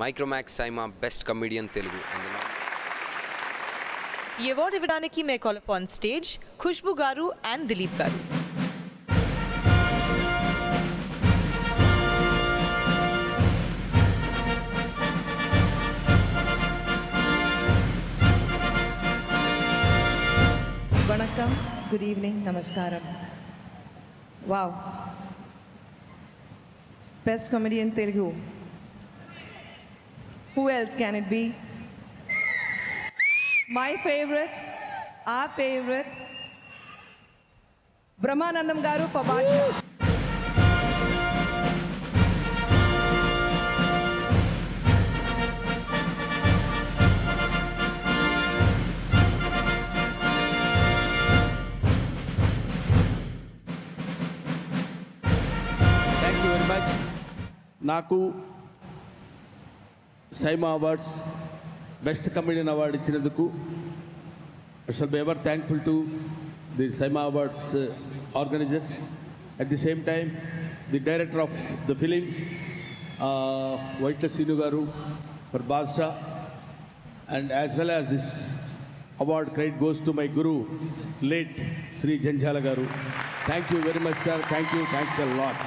Micromax SIIMA best comedian Telugu. ఈ award ఇవ్వడానికి may call upon stage Khushbu గారు అండ్ దిలీప్ గారు. Vanakkam, good evening, namaskaram. Wow. Best comedian Telugu. Who else can it be? My favorite, our favorite, Brahmanandam Garu for Badshah. నాకు SIIMA awards best comedian award ఇచ్చినందుకు I shall be ever thankful to the SIIMA awards organisers. At the same time the director of the film Vaitla Seenu garu for Badshah, and as well as this award credit goes to my guru, late Sri Janjala Garu. Thank you very much, sir. Thanks a lot.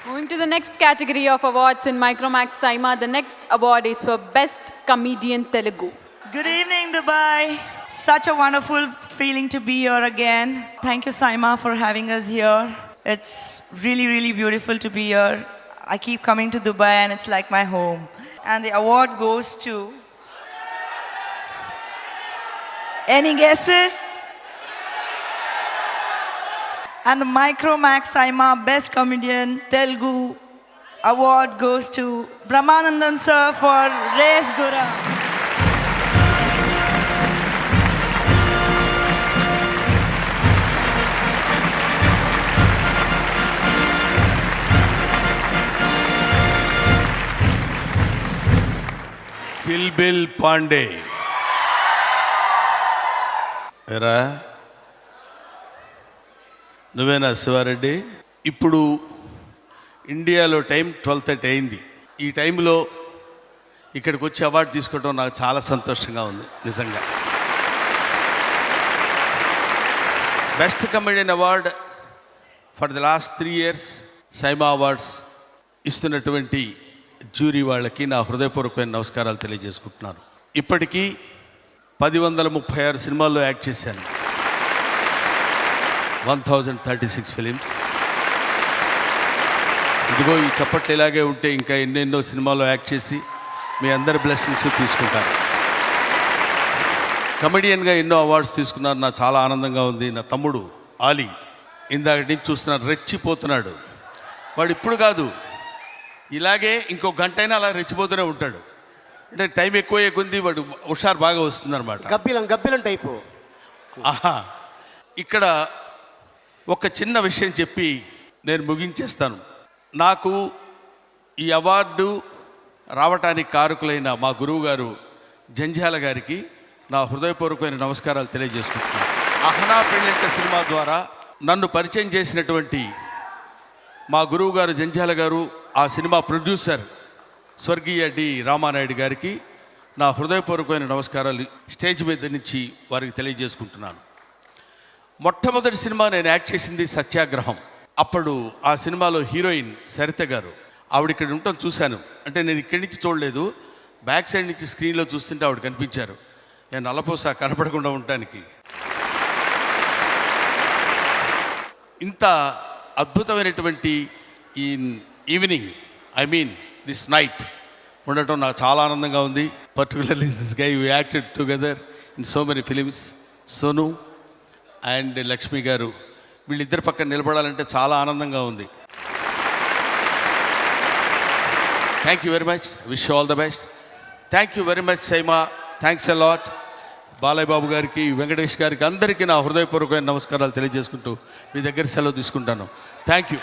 Moving to the next category of awards in Micromax Saima, the next award is for Best Comedian Telugu. Good evening, Dubai. Such a wonderful feeling to be here again. Thank you, Saima, for having us here. It's really, really beautiful to be here. I keep coming to Dubai and it's like my home. And the award goes to... Any guesses? And the Micromax Saima Best Comedian Telugu award goes to Brahmanandam sir for Race Gura. Kilbil Pandey. ఎరా నువ్వేనా శివారెడ్డి? ఇప్పుడు ఇండియాలో time 12:30 అయింది. ఈ టైంలో ఇక్కడికి వచ్చి award తీసుకోవడం నాకు చాలా సంతోషంగా ఉంది నిజంగా. Best comedian award for the last 3 years SIIMA awards ఇస్తున్నటువంటి జ్యూరీ వాళ్ళకి నా హృదయపూర్వకమైన నమస్కారాలు తెలియజేసుకుంటున్నాను. ఇప్పటికీ 1036 సినిమాల్లో యాక్ట్ చేశాను. 1036 ఫిలిమ్స్. ఇదిగో ఈ చప్పట్లు ఇలాగే ఉంటే ఇంకా ఎన్నెన్నో సినిమాల్లో యాక్ట్ చేసి మీ అందరి బ్లెస్సింగ్స్ తీసుకుంటాను. కమెడియన్గా ఎన్నో అవార్డ్స్ తీసుకున్నారు. నాకు చాలా ఆనందంగా ఉంది. నా తమ్ముడు ఆలీ ఇందాక నుంచి చూస్తున్నాడు, రెచ్చిపోతున్నాడు. వాడు ఇప్పుడు కాదు, ఇలాగే ఇంకో గంట అయినా అలా రెచ్చిపోతూనే ఉంటాడు. అంటే టైం ఎక్కువ కొంది వాడు హుషారు బాగా వస్తుంది అనమాట. గబ్బిలం టైపు. ఇక్కడ ఒక చిన్న విషయం చెప్పి నేను ముగించేస్తాను. నాకు ఈ అవార్డు రావటానికి కారకులైన మా గురువు గారు జంజాల గారికి నా హృదయపూర్వకమైన నమస్కారాలు తెలియజేసుకుంటున్నాను. అహనా పెళ్ళంట సినిమా ద్వారా నన్ను పరిచయం చేసినటువంటి మా గురువు గారు జంజాల గారు, ఆ సినిమా ప్రొడ్యూసర్ స్వర్గీయ డి రామానాయుడు గారికి నా హృదయపూర్వకమైన నమస్కారాలు స్టేజ్ మీద నుంచి వారికి తెలియజేసుకుంటున్నాను. మొట్టమొదటి సినిమా నేను యాక్ట్ చేసింది సత్యాగ్రహం. అప్పుడు ఆ సినిమాలో హీరోయిన్ సరిత గారు, ఆవిడ ఇక్కడ ఉండటం చూశాను. అంటే నేను ఇక్కడి నుంచి చూడలేదు, బ్యాక్ సైడ్ నుంచి స్క్రీన్లో చూస్తుంటే ఆవిడ కనిపించారు. నేను నల్లపోసా కనపడకుండా ఉండటానికి. ఇంత అద్భుతమైనటువంటి ఈ evening, I mean this night ఉండటం నాకు చాలా ఆనందంగా ఉంది. Particularly this guy we acted together in so many films. Sonu and Lakshmi garu, వీళ్ళిద్దరి పక్కన నిలబడాలంటే చాలా ఆనందంగా ఉంది. Thank you very much. Wish all the best. Thank you very much SIIMA. Thanks a lot. Balayya Babu గారికి, వెంకటేష్ గారికి, అందరికీ నా హృదయపూర్వకమైన నమస్కారాలు తెలియజేసుకుంటూ మీ దగ్గర సెలవు తీసుకుంటాను. Thank you.